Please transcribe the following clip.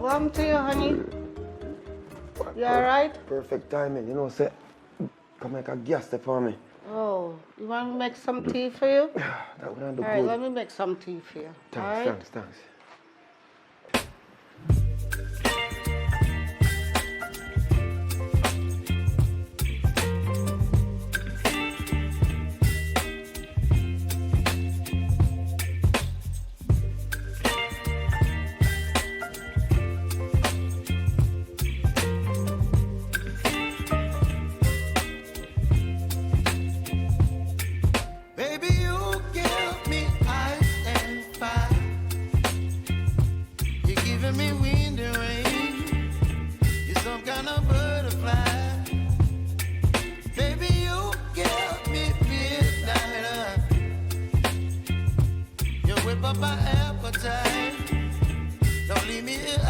happened to you, honey? You alright? Perfect timing, you know, say, come make a gas step for me. Oh, you want me to make some tea for you? That would do Alright, good. let me make some tea for you. Thanks, thanks. Baby, you give me ice and fire. You're giving me wind and rain. You're some kind of butterfly. Baby, you give me midnight. You whip up my appetite. Don't leave me here.